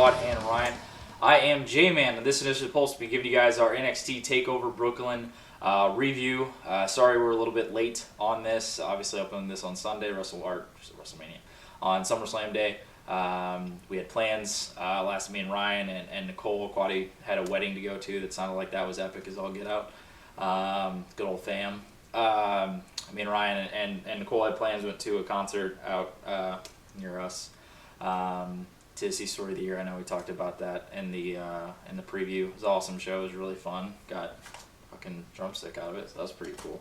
Quad and Ryan. I am J-Man, and this is supposed to be giving you guys our NXT TakeOver Brooklyn review. Sorry we're a little bit late on this. Obviously, opening this on Sunday, WrestleMania, on SummerSlam Day. We had plans last. Me and Ryan and Nicole Quaddy had a wedding to go to that sounded like that was epic as all get out. Good old fam. Me and Ryan and Nicole had plans. Went to a concert out near us to see Story of the Year. I know we talked about that in the preview. It was an awesome show. It was really fun. Got fucking drumstick out of it, so that was pretty cool.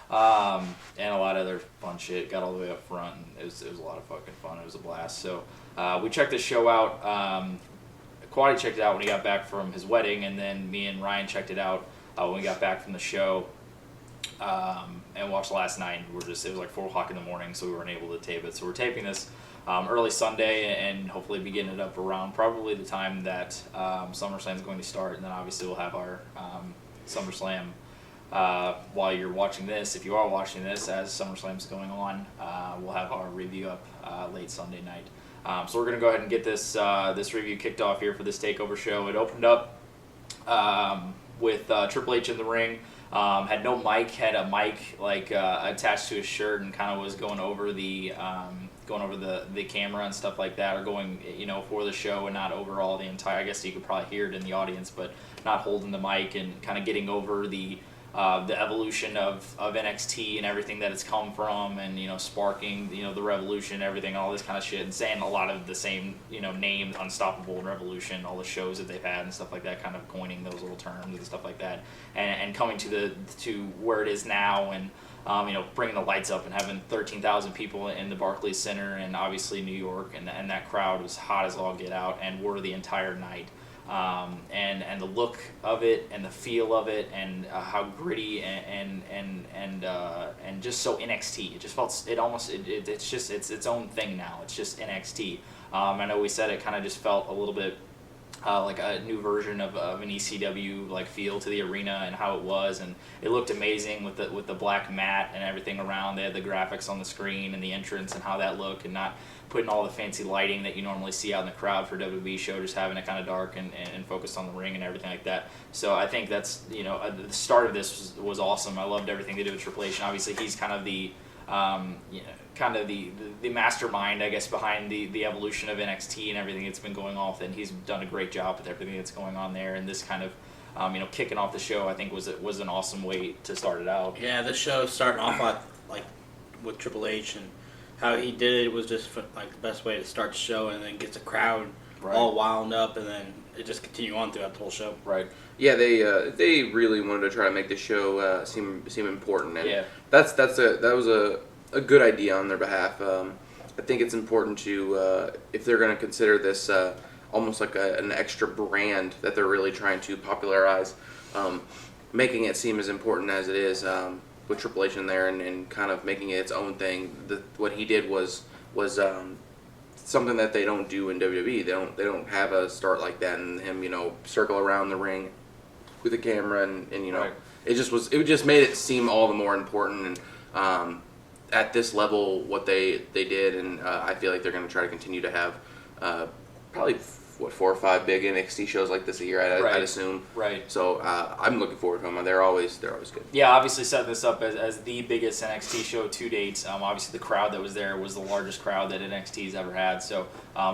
And a lot of other fun shit. Got all the way up front. And it was a lot of fucking fun. It was a blast. So we checked the show out. Quaddy checked it out when he got back from his wedding, and then me and Ryan checked it out when we got back from the show. And watched last night. It was like 4 o'clock in the morning, so we weren't able to tape it. So we're taping this early Sunday, and hopefully be getting it up around probably the time that SummerSlam is going to start. And then obviously we'll have our SummerSlam while you're watching this. If you are watching this as SummerSlam is going on, we'll have our review up late Sunday night. So we're going to go ahead and get this review kicked off here for this TakeOver show. It opened up with Triple H in the ring. Had no mic, had a mic attached to his shirt, and kind of was going over the camera and stuff like that, or going for the show and not over all the entire. I guess you could probably hear it in the audience, but not holding the mic and kind of getting over the evolution of NXT and everything that it's come from, and sparking the revolution, everything, all this kind of shit, and saying a lot of the same names, Unstoppable and Revolution, all the shows that they've had and stuff like that, kind of coining those little terms and stuff like that, and coming to where it is now, and bringing the lights up and having 13,000 people in the Barclays Center, and obviously New York, and that crowd was hot as all get out and were the entire night. And the look of it and the feel of it, and how gritty and just so NXT. It just felt it's its own thing now. It's just NXT. I know we said it kind of just felt a little bit like a new version of an ECW like feel to the arena and how it was, and it looked amazing with the black mat and everything around. They had the graphics on the screen and the entrance and how that looked, and not putting all the fancy lighting that you normally see out in the crowd for a WWE show, just having it kind of dark and focused on the ring and everything like that. So I think that's the start of this was awesome. I loved everything they did with Triple H, and obviously he's kind of the the mastermind, I guess, behind the evolution of NXT and everything that's been going off, and he's done a great job with everything that's going on there. And this kind of kicking off the show, I think was an awesome way to start it out. Yeah, the show starting off with Triple H, and how he did it was just like the best way to start the show, and then gets the crowd all wound up, and then it just continue on throughout the whole show. Right. Yeah, they really wanted to try to make the show seem important, and yeah. that was a good idea on their behalf. I think it's important to if they're going to consider this almost like an extra brand that they're really trying to popularize, making it seem as important as it is with Triple H in there, and kind of making it its own thing. What he did was something that they don't do in WWE. They don't have a start like that, and him circle around the ring with the camera, and right. it just made it seem all the more important. And at this level, what they did, and I feel like they're going to try to continue to have probably 4 or 5 big NXT shows like this a year, I'd assume. Right. So I'm looking forward to them. They're always good. Yeah, obviously set this up as the biggest NXT show to date. Obviously the crowd that was there was the largest crowd that NXT's ever had. So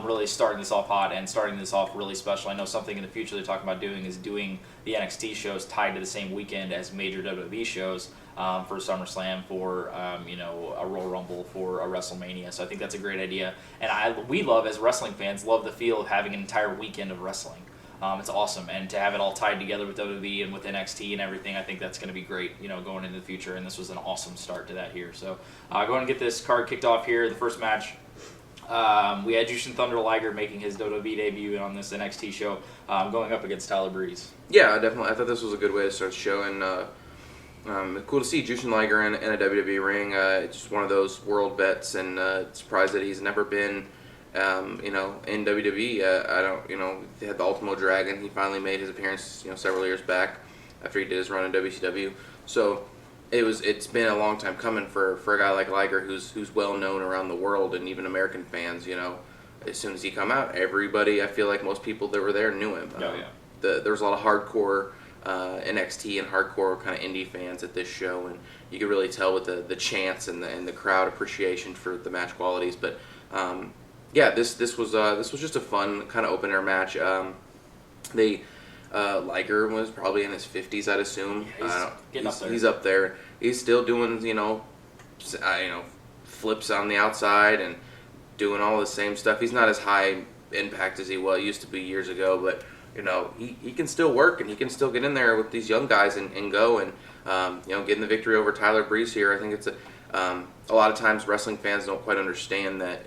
really starting this off hot and starting this off really special. I know something in the future they're talking about doing is doing the NXT shows tied to the same weekend as major WWE shows. For SummerSlam, for a Royal Rumble, for a WrestleMania. So I think that's a great idea, and we love, as wrestling fans, love the feel of having an entire weekend of wrestling. It's awesome, and to have it all tied together with WWE and with NXT and everything, I think that's going to be great, going into the future. And this was an awesome start to that here. So go ahead and get this card kicked off here. The first match. We had Jushin Thunder Liger making his WWE debut on this NXT show, going up against Tyler Breeze. Yeah, definitely. I thought this was a good way to start the show, and cool to see Jushin Liger in a WWE ring. It's just one of those world vets, and surprised that he's never been, in WWE. I don't, they had the Ultimo Dragon. He finally made his appearance, several years back after he did his run in WCW. So it's been a long time coming for a guy like Liger, who's well known around the world, and even American fans. as soon as he come out, everybody, I feel like most people that were there knew him. Oh, yeah. There was a lot of hardcore NXT and hardcore kind of indie fans at this show, and you could really tell with the chants and the crowd appreciation for the match qualities. But yeah, this was just a fun kind of open air match. Liger was probably in his 50s, I'd assume. He's up there. He's still doing flips on the outside and doing all the same stuff. He's not as high impact as he used to be years ago, but he can still work, and he can still get in there with these young guys and go and getting the victory over Tyler Breeze here. I think it's a lot of times wrestling fans don't quite understand that.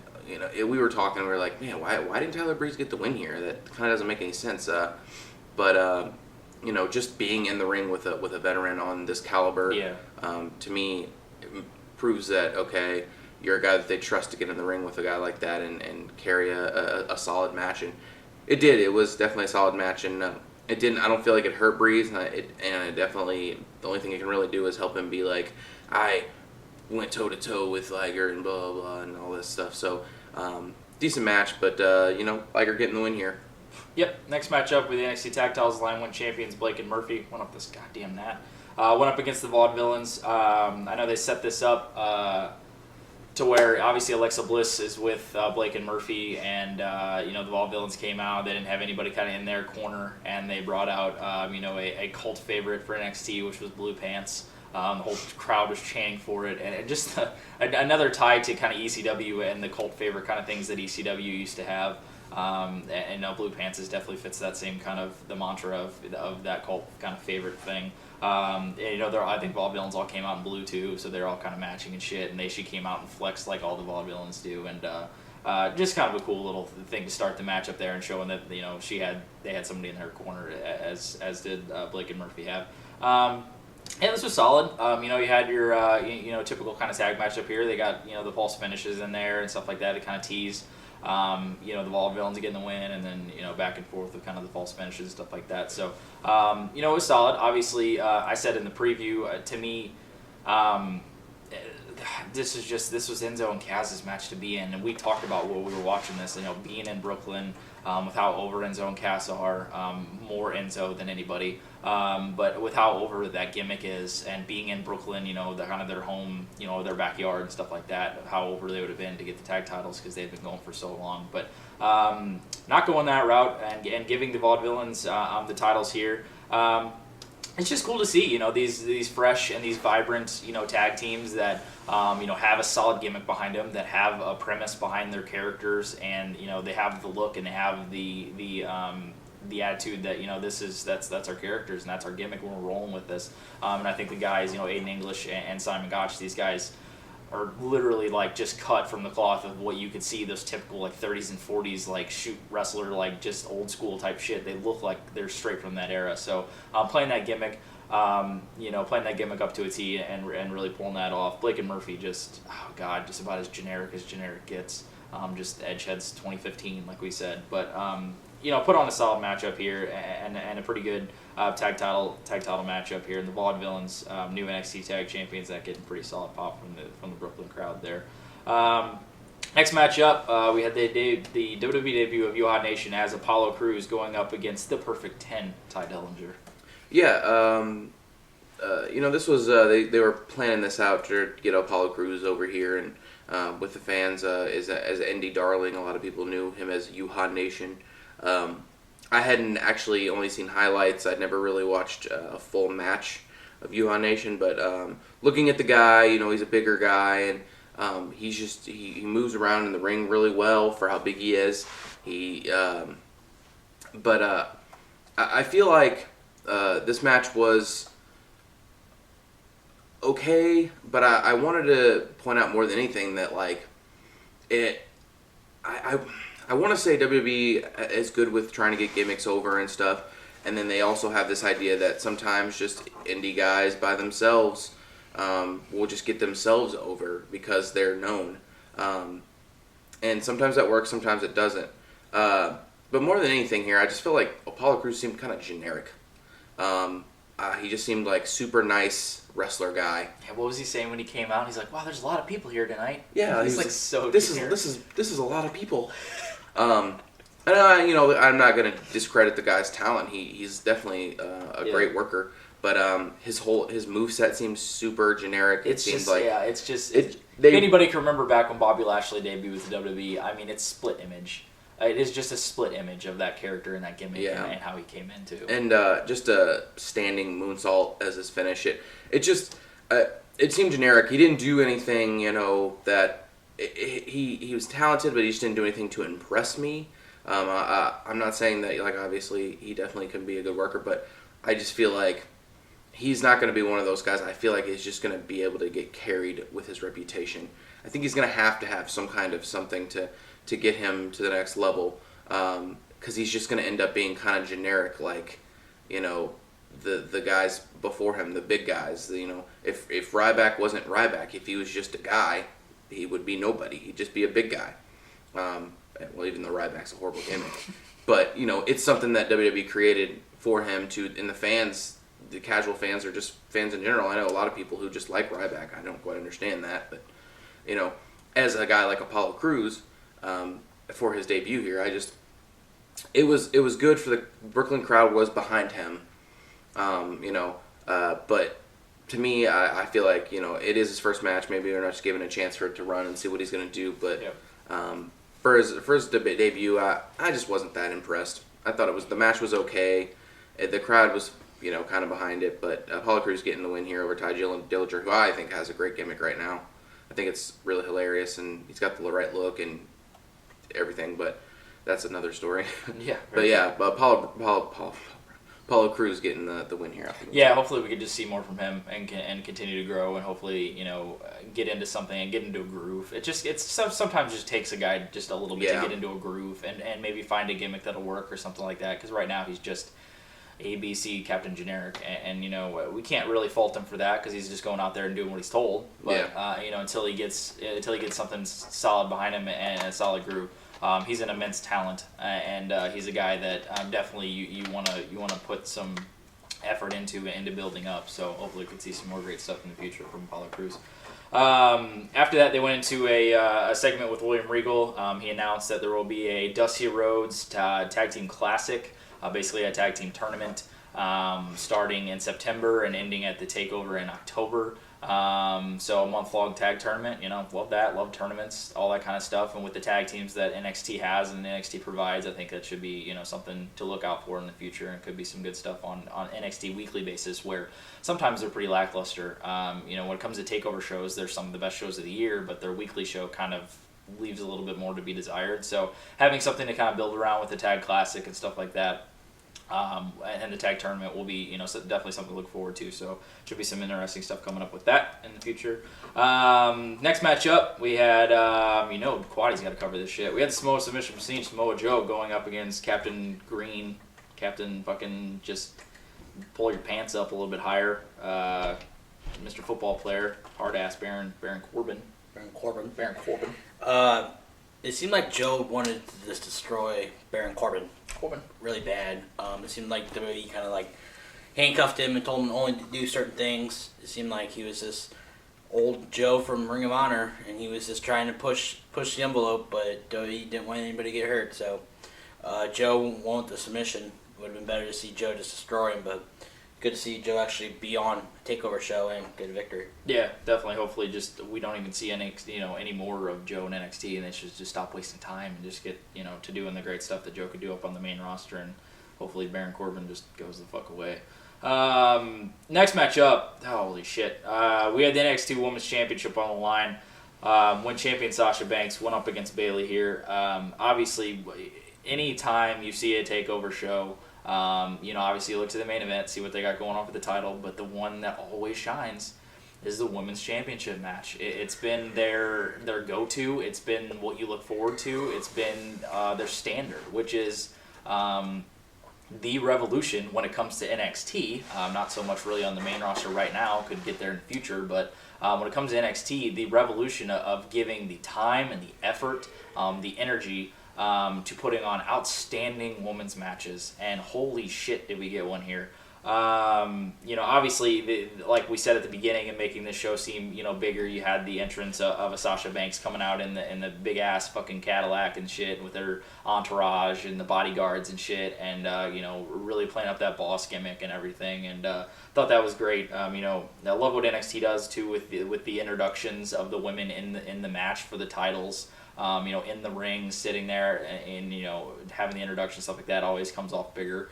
We were talking, we were like, man, why didn't Tyler Breeze get the win here? That kind of doesn't make any sense. But just being in the ring with a veteran on this caliber, to me, it proves that okay, you're a guy that they trust to get in the ring with a guy like that and carry a solid match. And it did. It was definitely a solid match, and it didn't. I don't feel like it hurt Breeze, and it definitely, the only thing it can really do is help him be like, I went toe to toe with Liger and blah blah blah and all this stuff. So decent match, but Liger getting the win here. Yep. Next matchup with the NXT Tag Titles Line 1 champions Blake and Murphy went up this goddamn mat. Went up against the Vaudevillains. I know they set this up to where obviously Alexa Bliss is with Blake and Murphy, and the Vaudevillains came out. They didn't have anybody kind of in their corner, and they brought out a cult favorite for NXT, which was Blue Pants. The whole crowd was chanting for it, and just another tie to kind of ECW and the cult favorite kind of things that ECW used to have. Blue Pants definitely fits that same kind of the mantra of that cult kind of favorite thing. I think Vaudevillains all came out in blue too, so they're all kind of matching and shit. And she came out and flexed like all the Vaudevillains do, and just kind of a cool little thing to start the match up there and showing that they had somebody in her corner as did Blake and Murphy have. And this was solid. You had your typical kind of tag match up here. They got the false finishes in there and stuff like that to kind of tease. The Vaudevillains getting the win, and then back and forth with kind of the false finishes and stuff like that. So it was solid. Obviously, I said in the preview, to me, this was Enzo and Kaz's match to be in, and we talked about while we were watching this. Being in Brooklyn, with how over Enzo and Kaz are, more Enzo than anybody. But with how over that gimmick is, and being in Brooklyn, they're kind of their home, their backyard and stuff like that, how over they would have been to get the tag titles because they've been going for so long. But not going that route and giving the Vaudevillains the titles here. It's just cool to see, these fresh and these vibrant, tag teams that, have a solid gimmick behind them, that have a premise behind their characters, and they have the look and they have the attitude that that's our characters and that's our gimmick when we're rolling with this. And I think the guys, Aiden English and Simon Gotch, these guys are literally like just cut from the cloth of what you could see those typical like 30s and 40s like shoot wrestler, like just old school type shit. They look like they're straight from that era. So playing that gimmick, playing that gimmick up to a T and really pulling that off. Blake and Murphy just about as generic gets. Just Edgeheads 2015, like we said, but put on a solid matchup here and a pretty good tag title matchup here. And the Vaudevillains, new NXT Tag Champions, that getting pretty solid pop from the Brooklyn crowd there. Next matchup, we had the WWE debut of Yuha Nation as Apollo Crews going up against the Perfect 10, Ty Dellinger. Yeah, this was they were planning this out to get Apollo Crews over here and with the fans as Andy Darling. A lot of people knew him as Yuha Nation. I hadn't actually only seen highlights. I'd never really watched a full match of Yuha Nation, but looking at the guy, he's a bigger guy, and he moves around in the ring really well for how big he is. I feel like this match was okay, but I wanted to point out more than anything that I want to say WWE is good with trying to get gimmicks over and stuff, and then they also have this idea that sometimes just indie guys by themselves will just get themselves over because they're known. And sometimes that works, sometimes it doesn't. But more than anything here, I just feel like Apollo Crews seemed kind of generic. He just seemed like super nice wrestler guy. Yeah, what was he saying when he came out? He's like, "Wow, there's a lot of people here tonight." Yeah, he's like so. This is a lot of people. And I'm not going to discredit the guy's talent. He's definitely a great worker. But his moveset seems super generic. Anybody can remember back when Bobby Lashley debuted with the WWE. I mean, it's split image. It is just a split image of that character and that gimmick and how he came into. And just a standing moonsault as his finish. It seemed generic. He didn't do anything, that he was talented, but he just didn't do anything to impress me. I'm not saying that, obviously he definitely can be a good worker, but I just feel like he's not going to be one of those guys. I feel like he's just going to be able to get carried with his reputation. I think he's going to have some kind of something to get him to the next level, because he's just going to end up being kind of generic, the guys before him, the big guys. If Ryback wasn't Ryback, if he was just a guy, he would be nobody. He'd just be a big guy. Well, even though Ryback's a horrible gimmick. But, it's something that WWE created for him and the fans, the casual fans, or just fans in general. I know a lot of people who just like Ryback. I don't quite understand that. But, as a guy like Apollo Crews, for his debut here, it was good for the Brooklyn crowd was behind him. But to me, I feel like, it is his first match. Maybe they're not just giving a chance for it to run and see what he's going to do. But for his debut, I just wasn't that impressed. I thought the match was okay. The crowd was, kind of behind it. But Apollo Crews getting the win here over Ty Dillinger, who I think has a great gimmick right now. I think it's really hilarious, and he's got the right look and everything. But that's another story. Yeah. But Apollo Crews getting the win here. Yeah, hopefully we could just see more from him and continue to grow, and hopefully get into something and get into a groove. Sometimes just takes a guy just a little bit to get into a groove and maybe find a gimmick that'll work or something like that. Because right now he's just ABC Captain Generic, and we can't really fault him for that because he's just going out there and doing what he's told. But until he gets something solid behind him and a solid groove. He's an immense talent, and he's a guy that definitely you want to put some effort into building up. So hopefully we can see some more great stuff in the future from Apollo Crews. After that, they went into a segment with William Regal. He announced that there will be a Dusty Rhodes Tag Team Classic, basically a tag team tournament, starting in September and ending at the TakeOver in October. So a month-long tag tournament, love that, love tournaments, all that kind of stuff. And with the tag teams that NXT has and NXT provides, I think that should be, something to look out for in the future, and could be some good stuff on NXT weekly basis, where sometimes they're pretty lackluster. When it comes to TakeOver shows, they're some of the best shows of the year, but their weekly show kind of leaves a little bit more to be desired. So having something to kind of build around with the Tag Classic and stuff like that, and the tag tournament will be, so definitely something to look forward to. So should be some interesting stuff coming up with that in the future. Next matchup, we had, Quaddy's got to cover this shit. We had Samoa submission from Samoa Joe going up against Captain Green, Captain fucking just pull your pants up a little bit higher, Mr. Football Player, hard ass Baron Corbin. Baron Corbin. It seemed like Joe wanted to just destroy Baron Corbin really bad. It seemed like WWE kind of handcuffed him and told him only to do certain things. It seemed like he was this old Joe from Ring of Honor, and he was just trying to push the envelope, but WWE didn't want anybody to get hurt. So Joe won the submission. It would have been better to see Joe just destroy him, but good to see Joe actually be on a TakeOver show and get a victory. Yeah, definitely. Hopefully, just we don't even see any more of Joe in NXT, and they should just stop wasting time and just get to doing the great stuff that Joe could do up on the main roster, and hopefully Baron Corbin just goes the fuck away. Next matchup, holy shit, we had the NXT Women's Championship on the line. When champion Sasha Banks went up against Bayley here. Obviously, any time you see a TakeOver show. Obviously you look to the main event, see what they got going on for the title, but the one that always shines is the Women's Championship match. It's been their go-to. It's been what you look forward to. It's been their standard, which is the revolution when it comes to NXT. Not so much really on the main roster right now, could get there in the future, but when it comes to NXT, the revolution of giving the time and the effort, the energy, to putting on outstanding women's matches, and holy shit did we get one here. Obviously, like we said at the beginning, and making this show seem bigger, you had the entrance of a Sasha Banks coming out in the big ass fucking Cadillac and shit with her entourage and the bodyguards and shit, and really playing up that boss gimmick and everything, and thought that was great. I love what NXT does too with the introductions of the women in the match for the titles. In the ring, sitting there, and having the introduction, stuff like that always comes off bigger.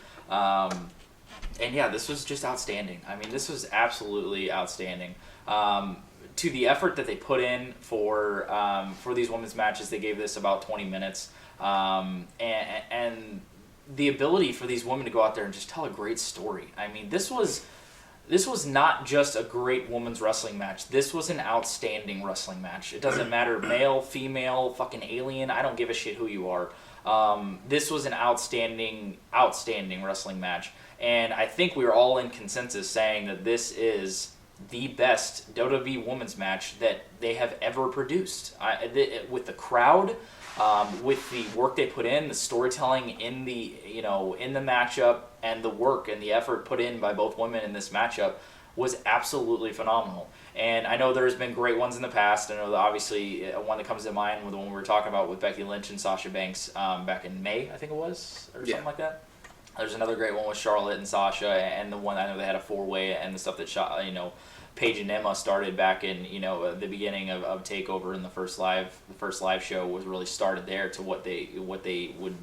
And yeah, this was just outstanding. I mean, this was absolutely outstanding. To the effort that they put in for these women's matches, they gave this about 20 minutes, and the ability for these women to go out there and just tell a great story. I mean, this was not just a great women's wrestling match. This was an outstanding wrestling match. It doesn't matter, male, female, fucking alien. I don't give a shit who you are. This was an outstanding wrestling match. And I think we were all in consensus saying that this is the best WWE women's match that they have ever produced. With the crowd, with the work they put in, the storytelling in the matchup, and the work and the effort put in by both women in this matchup was absolutely phenomenal. And I know there's been great ones in the past. I know that obviously one that comes to mind was the one we were talking about with Becky Lynch and Sasha Banks back in May, I think it was, or something like that. There's another great one with Charlotte and Sasha, and the one I know they had a 4-way, and the stuff that Paige and Emma started back in the beginning of TakeOver, and the first live show was really started there to what they would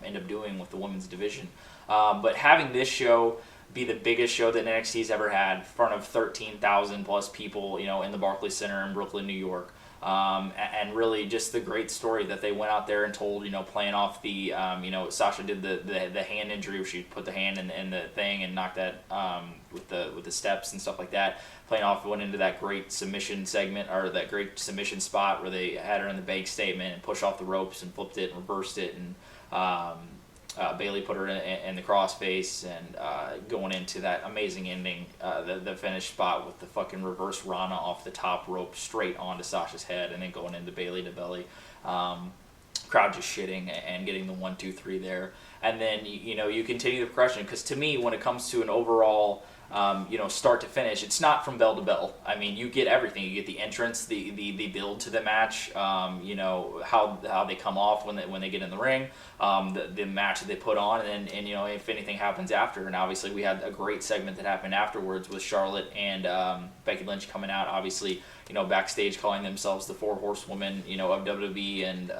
end up doing with the women's division. But having this show be the biggest show that NXT's ever had, in front of 13,000 plus people, in the Barclays Center in Brooklyn, New York. And really just the great story that they went out there and told, playing off the, Sasha did the hand injury where she put the hand in the thing and knocked that with the steps and stuff like that. Playing off, went into that great submission segment, or that great submission spot where they had her in the bank statement and pushed off the ropes and flipped it and reversed it, and Bayley put her in the crossface, and going into that amazing ending, the finish spot with the fucking reverse Rana off the top rope straight onto Sasha's head, and then going into Bayley to belly. Crowd just shitting and getting the 1, 2, 3 there, and then you continue the progression, because to me, when it comes to an overall start to finish, it's not from bell to bell. I mean, you get everything. You get the entrance, the build to the match, how they come off when they get in the ring, the match that they put on, and if anything happens after. And obviously, we had a great segment that happened afterwards with Charlotte and Becky Lynch coming out, obviously, backstage calling themselves the 4 horsewomen, of WWE, and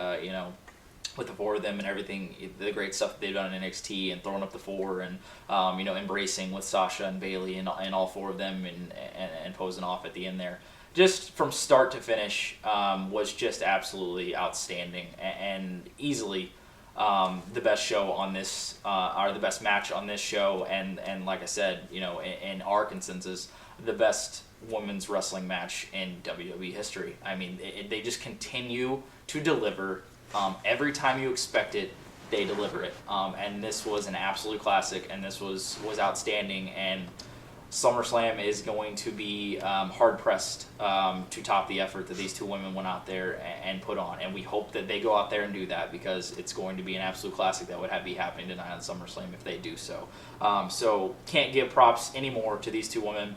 with the 4 of them and everything, the great stuff that they've done in NXT, and throwing up the 4, and embracing with Sasha and Bayley and all 4 of them, and posing off at the end there. Just from start to finish, was just absolutely outstanding, and easily the best show on this, or the best match on this show, and like I said, in our consensus, the best women's wrestling match in WWE history. I mean, they just continue to deliver. Every time you expect it, they deliver it. And this was an absolute classic, and this was outstanding. And SummerSlam is going to be hard-pressed to top the effort that these 2 women went out there and put on. And we hope that they go out there and do that, because it's going to be an absolute classic that would be happening tonight on SummerSlam if they do so. So can't give props anymore to these 2 women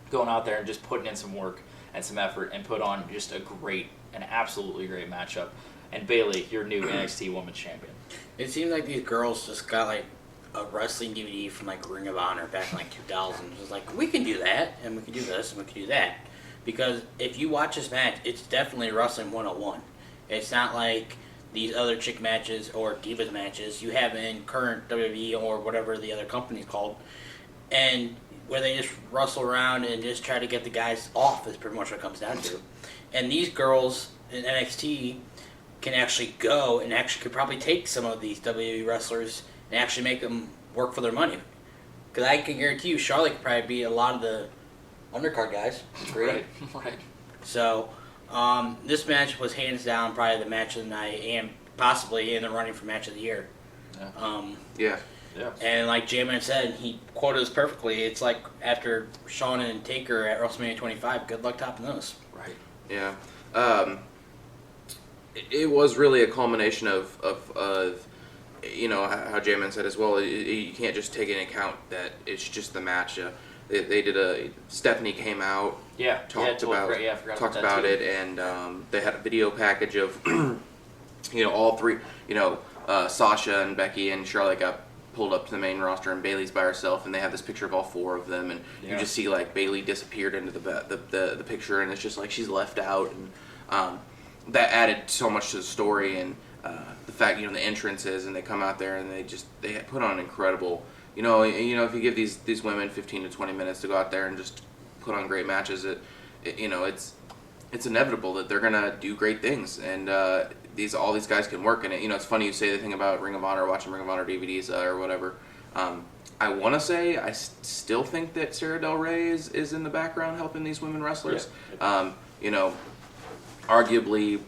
going out there and just putting in some work and some effort and put on just an absolutely great matchup. And Bayley, your new NXT Women's Champion. It seemed like these girls just got like a wrestling DVD from like Ring of Honor back in like 2000. It was like, we can do that, and we can do this, and we can do that. Because if you watch this match, it's definitely wrestling 101. It's not like these other chick matches or divas matches you have in current WWE or whatever the other company's called, and where they just wrestle around and just try to get the guys off is pretty much what it comes down to. And these girls in NXT can actually go and actually could probably take some of these WWE wrestlers and actually make them work for their money. Because I can guarantee you, Charlotte could probably beat a lot of the undercard guys. Right. So, this match was hands down probably the match of the night, and possibly in the running for match of the year. Yeah. And like J-Man said, he quoted us perfectly. It's like after Shawn and Taker at WrestleMania 25, good luck topping those. Right. Yeah. It was really a culmination of how J-Man said as well, you can't just take into account that it's just the match. They did Stephanie came out, talked about it, and they had a video package of, all three, Sasha and Becky and Charlotte got pulled up to the main roster, and Bayley's by herself, and they have this picture of all four of them, and you just see like Bayley disappeared into the picture, and it's just like she's left out, and that added so much to the story, and the fact the entrances, and they come out there and they put on an incredible. If you give these women 15 to 20 minutes to go out there and just put on great matches, it's inevitable that they're gonna do great things, and all these guys can work. And it's funny you say the thing about Ring of Honor, watching Ring of Honor DVDs or whatever. I want to say I still think that Sarah Del Rey is in the background helping these women wrestlers. Yeah. Arguably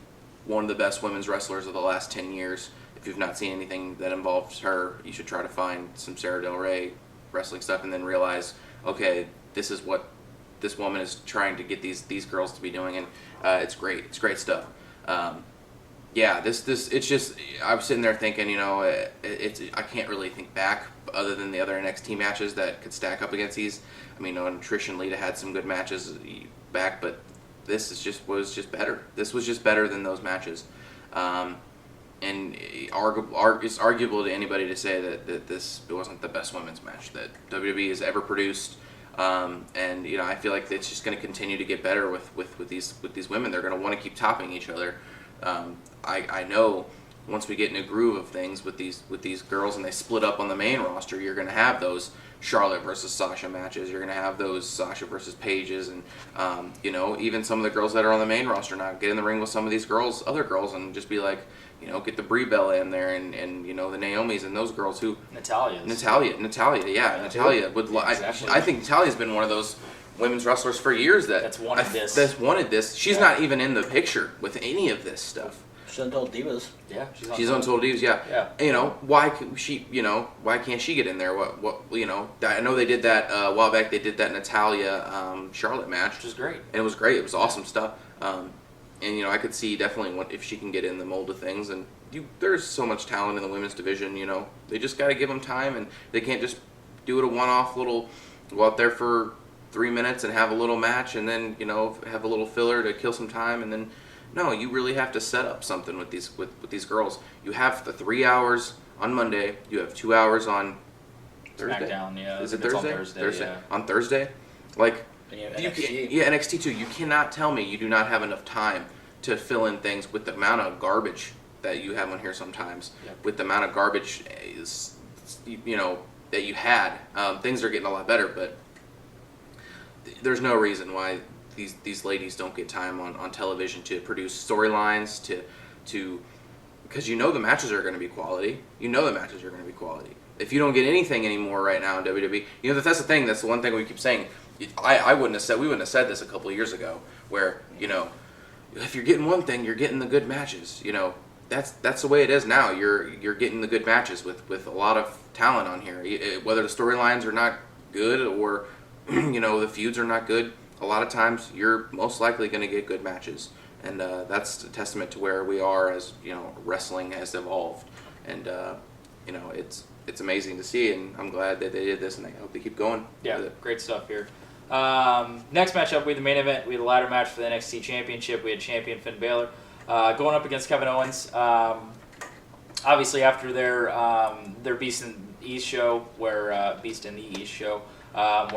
one of the best women's wrestlers of the last 10 years. If you've not seen anything that involves her, you should try to find some Sarah Del Rey wrestling stuff, and then realize, okay, this is what this woman is trying to get these girls to be doing, and it's great. It's great stuff. It's just, I was sitting there thinking, I can't really think back other than the other NXT matches that could stack up against these. I mean, Trish and Lita had some good matches back, but this was just better. This was just better than those matches. And it's arguable to anybody to say that this wasn't the best women's match that WWE has ever produced. And I feel like it's just going to continue to get better with these women. They're going to want to keep topping each other. I know once we get in a groove of things with these girls and they split up on the main roster, you're going to have those Charlotte versus Sasha matches. You're going to have those Sasha versus Paiges, and even some of the girls that are on the main roster now get in the ring with some of these other girls, and just be like, get the Brie Bella in there, and the Naomis and those girls who Natalia, would. Exactly. I think Natalia's been one of those women's wrestlers for years that's wanted this. She's not even in the picture with any of this stuff. She's on Total Divas. Yeah, she's on Total Divas. Yeah. Why can't she get in there? I know they did that a while back. They did that Natalia Charlotte match, which was great. And it was great. It was awesome stuff. And I could see definitely if she can get in the mold of things. And there's so much talent in the women's division. They just got to give them time, and they can't just do it a one-off little. Go out there for 3 minutes and have a little match, and then have a little filler to kill some time, and then no, you really have to set up something with these girls. You have the 3 hours on Monday. You have 2 hours on Thursday. SmackDown, yeah. Is it Thursday? On Thursday. Yeah. On Thursday, like. NXT. NXT too. You cannot tell me you do not have enough time to fill in things with the amount of garbage that you have on here sometimes. Yep. With the amount of garbage, that you had, things are getting a lot better. But there's no reason why these ladies don't get time on television to produce storylines to because the matches are going to be quality. If you don't get anything anymore right now in WWE, that's the thing. That's the one thing we keep saying. We wouldn't have said this a couple of years ago, where if you're getting one thing, you're getting the good matches. That's the way it is now. You're getting the good matches with a lot of talent on here. Whether the storylines are not good or the feuds are not good, a lot of times you're most likely going to get good matches, and that's a testament to where we are as wrestling has evolved, and it's amazing to see, and I'm glad that they did this, and I hope they keep going. Yeah, great stuff here. Next matchup, we had the main event. We had a ladder match for the NXT Championship. We had champion Finn Balor going up against Kevin Owens. Obviously, after their Beast in the East show, where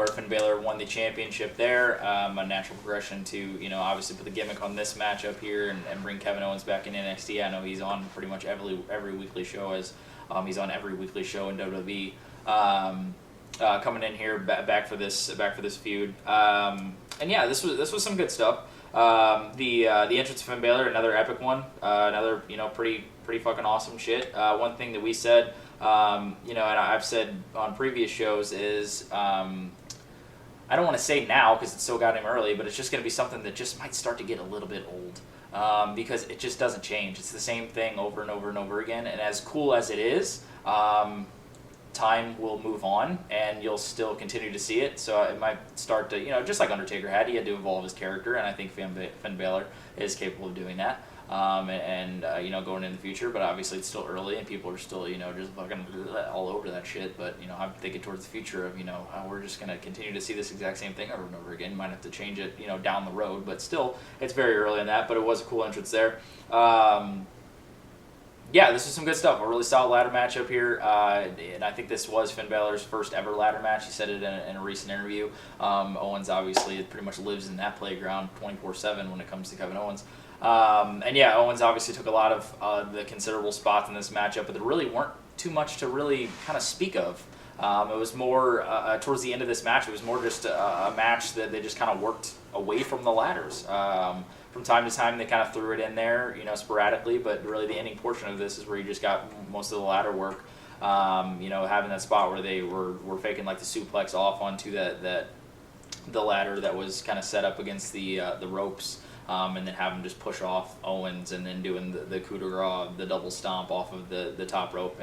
Finn Balor won the championship there, a natural progression to obviously put the gimmick on this matchup here and bring Kevin Owens back in NXT. I know he's on pretty much every weekly show he's on every weekly show in WWE. Coming in here back for this feud, and yeah, this was some good stuff. The entrance of Finn Balor, another epic one, another pretty fucking awesome shit. One thing that we said, and I've said on previous shows is, I don't want to say now because it's so goddamn early, but it's just going to be something that just might start to get a little bit old, because it just doesn't change. It's the same thing over and over and over again, and as cool as it is, time will move on, and you'll still continue to see it. So it might start to, just like Undertaker had to evolve his character, and I think Finn Balor is capable of doing that. going in the future. But obviously it's still early and people are still, just fucking all over that shit. But, I'm thinking towards the future of, how we're just going to continue to see this exact same thing over and over again. Might have to change it, down the road. But still, it's very early in that. But it was a cool entrance there. Yeah, this is some good stuff. A really solid ladder matchup here, and I think this was Finn Balor's first ever ladder match. He said it in a recent interview. Owens obviously pretty much lives in that playground 24/7 when it comes to Kevin Owens. Owens obviously took a lot of the considerable spots in this matchup, but there really weren't too much to really kind of speak of. It was more, towards the end of this match, it was more just a match that they just kind of worked away from the ladders. From time to time, they kind of threw it in there, sporadically, but really the ending portion of this is where you just got most of the ladder work, having that spot where they were faking like the suplex off onto the ladder that was kind of set up against the ropes, and then have them just push off Owens and then doing the coup de grace, the double stomp off of the top rope,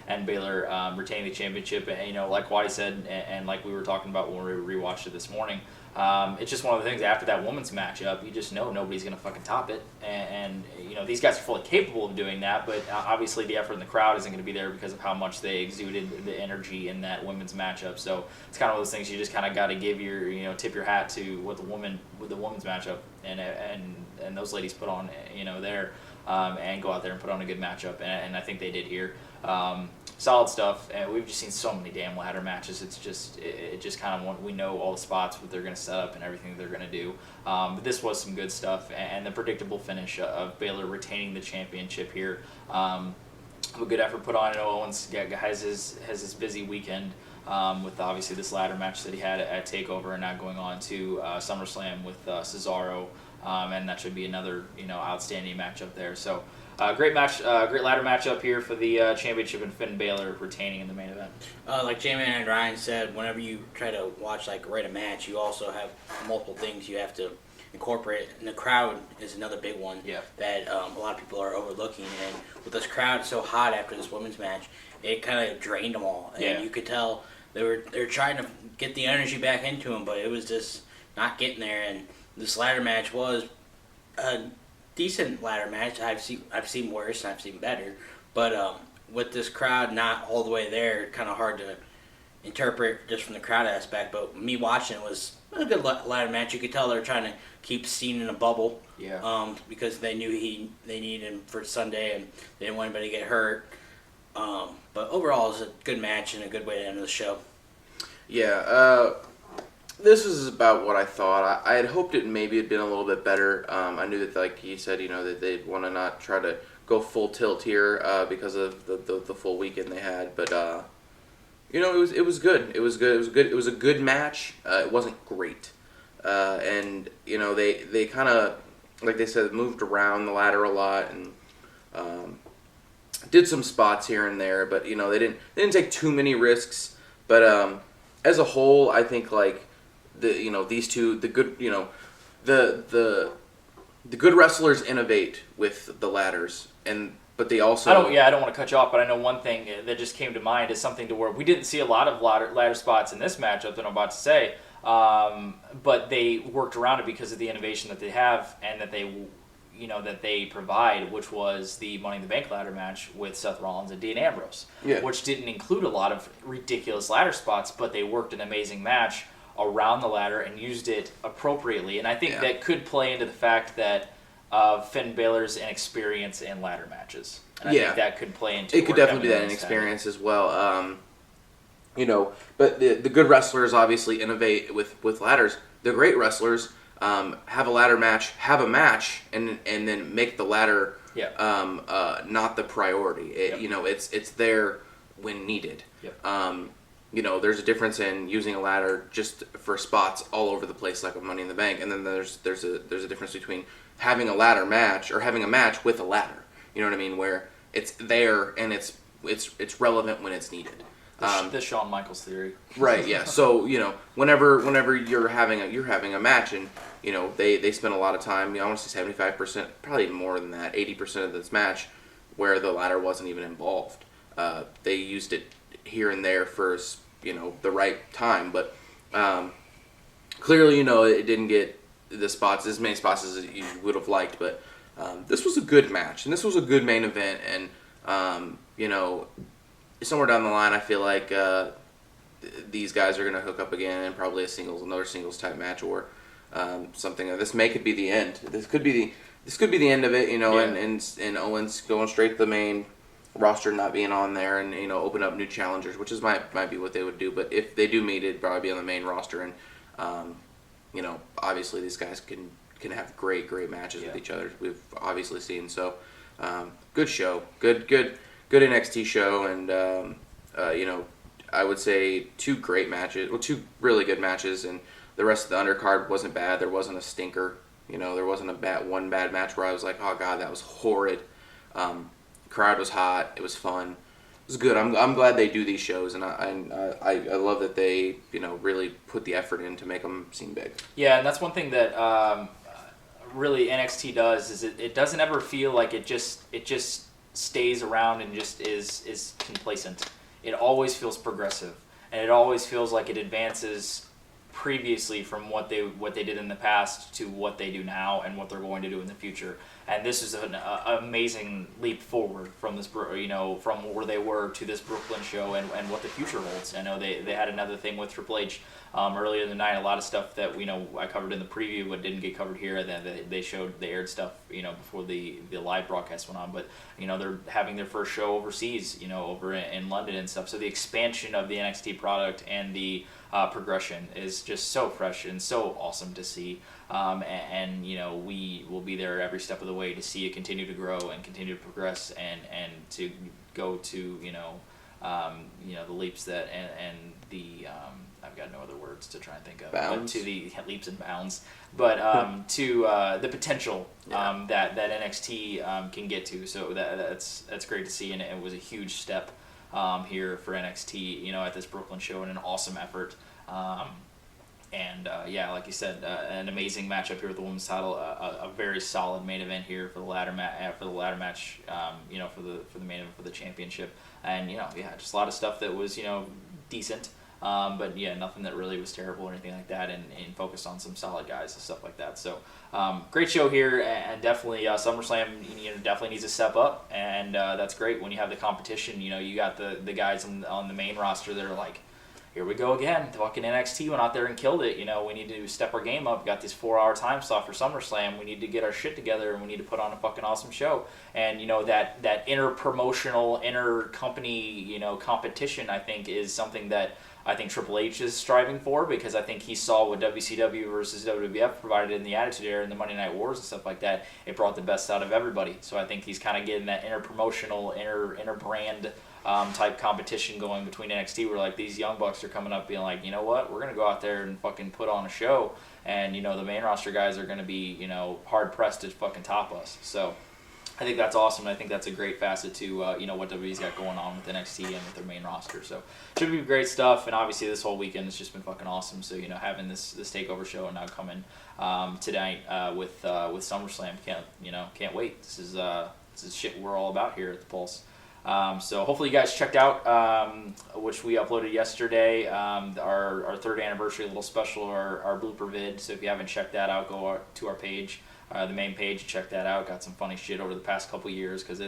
and Balor retaining the championship. And, like Waddy said, and like we were talking about when we rewatched it this morning, it's just one of the things after that women's matchup, you just know nobody's going to fucking top it. And these guys are fully capable of doing that, but obviously the effort in the crowd isn't going to be there because of how much they exuded the energy in that women's matchup. So it's kind of one of those things you just kind of got to give your, tip your hat to what the women's matchup and those ladies put on, there, and go out there and put on a good matchup. And I think they did here. Solid stuff, and we've just seen so many damn ladder matches. It's just kind of we know all the spots, what they're going to set up, and everything they're going to do. But this was some good stuff, and the predictable finish of Balor retaining the championship here. A good effort put on. I know Owens has his busy weekend with obviously this ladder match that he had at TakeOver, and now going on to SummerSlam with Cesaro, and that should be another outstanding matchup there. So. Great match, great ladder matchup here for the championship, and Finn Balor retaining in the main event. Like J-Man and Ryan said, whenever you try to rate a match, you also have multiple things you have to incorporate, and the crowd is another big one that a lot of people are overlooking. And with this crowd so hot after this women's match, it kind of drained them all, and you could tell they were trying to get the energy back into them, but it was just not getting there. And this ladder match was decent ladder match. I've seen worse and I've seen better, but with this crowd not all the way there, kind of hard to interpret just from the crowd aspect. But me watching it was a good ladder match. You could tell they were trying to keep Cena in a bubble, because they knew they needed him for Sunday and they didn't want anybody to get hurt. But overall, it was a good match and a good way to end the show. Yeah. This is about what I thought. I had hoped it maybe had been a little bit better. I knew that, like he said, that they'd want to not try to go full tilt here because of the full weekend they had. But it was good. It was good. It was a good match. It wasn't great, and they kind of, like they said, moved around the ladder a lot and did some spots here and there. But they didn't take too many risks. But as a whole, I think these two, the good, the good wrestlers innovate with the ladders, but they also. I don't want to cut you off, but I know one thing that just came to mind is something to where we didn't see a lot of ladder spots in this matchup that I'm about to say, but they worked around it because of the innovation that they have and that they provide, which was the Money in the Bank ladder match with Seth Rollins and Dean Ambrose, which didn't include a lot of ridiculous ladder spots, but they worked an amazing match around the ladder and used it appropriately. And I think that could play into the fact that Finn Balor's inexperience in ladder matches. And I think that could play into it. Could definitely be that inexperience as well. But the good wrestlers obviously innovate with ladders. The great wrestlers have a ladder match, have a match, and then make the ladder not the priority. It's there when needed. There's a difference in using a ladder just for spots all over the place, like a Money in the Bank, and then there's a difference between having a ladder match or having a match with a ladder. You know what I mean? Where it's there and it's relevant when it's needed. The Shawn Michaels theory. Right. Yeah. So whenever you're having a match and they spend a lot of time. I want to say 75%, probably more than that, 80% of this match, where the ladder wasn't even involved. They used it here and there for the right time, but clearly it didn't get the spots, as many spots as you would have liked. But This was a good match, and this was a good main event, and somewhere down the line, I feel like these guys are going to hook up again, and probably another singles type match, or something. This could be the end. This could be the end of it, and Owens going straight to the main roster, not being on there, and open up new challengers, which might be what they would do. But if they do meet, it'd probably be on the main roster, and obviously these guys can have great matches with each other. We've obviously seen. So good show, good NXT show, and I would say two really good matches, and the rest of the undercard wasn't bad. There wasn't a stinker. There wasn't one bad match where I was like, oh god, that was horrid. Crowd was hot. It was fun. It was good. I'm glad they do these shows, and I love that they really put the effort in to make them seem big. Yeah, and that's one thing that really NXT does is it doesn't ever feel like it just stays around and just is complacent. It always feels progressive, and it always feels like it advances previously from what they did in the past to what they do now and what they're going to do in the future. And this is an amazing leap forward from this, from where they were to this Brooklyn show and what the future holds. I know they had another thing with Triple H earlier in the night. A lot of stuff that I covered in the preview, but didn't get covered here. Then they aired stuff before the live broadcast went on. But they're having their first show overseas, over in London and stuff. So the expansion of the NXT product and the progression is just so fresh and so awesome to see. And we will be there every step of the way to see it continue to grow and continue to progress and to go to the leaps that and the I've got no other words to try and think of, bounds. But to the leaps and bounds, but to the potential that NXT can get to. So that's great to see, and it was a huge step here for NXT at this Brooklyn show, and an awesome effort. Like you said, an amazing matchup here with the women's title, a very solid main event here for the ladder match, for the main event for the championship, and just a lot of stuff that was decent, but nothing that really was terrible or anything like that, and focused on some solid guys and stuff like that. So great show here, and definitely SummerSlam definitely needs to step up, and that's great when you have the competition. You got the guys on the main roster that are like, here we go again. The fucking NXT went out there and killed it. We need to step our game up. We got this 4-hour time slot for SummerSlam. We need to get our shit together, and we need to put on a fucking awesome show. And that inter-promotional, inter-company competition, I think, is something that I think Triple H is striving for, because I think he saw what WCW versus WWF provided in the Attitude Era and the Monday Night Wars and stuff like that. It brought the best out of everybody. So I think he's kind of getting that inter-promotional, inter-brand type competition going between NXT, where like these young bucks are coming up being like, you know what, we're gonna go out there and fucking put on a show, and the main roster guys are gonna be hard pressed to fucking top us. So I think that's awesome. I think that's a great facet to what WWE's got going on with NXT and with their main roster. So should be great stuff. And obviously this whole weekend has just been fucking awesome. So having this takeover show and now coming tonight with SummerSlam, can't wait. This is shit we're all about here at the Pulse. So hopefully you guys checked out, which we uploaded yesterday, our third anniversary little special, our blooper vid. So if you haven't checked that out, go to our page, the main page, check that out. Got some funny shit over the past couple years, because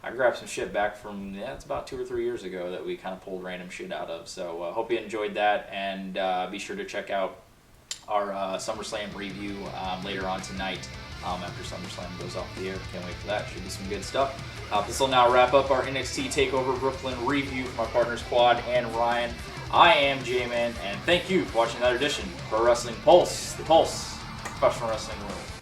I grabbed some shit back from, it's about 2 or 3 years ago that we kind of pulled random shit out of. So hope you enjoyed that, and be sure to check out our SummerSlam review later on tonight. After SummerSlam goes off the air. Can't wait for that. Should be some good stuff. This will now wrap up our NXT TakeOver Brooklyn review from our partners Quad and Ryan. I am J-Man, and thank you for watching another edition of Pro Wrestling Pulse, the Pulse, professional wrestling world.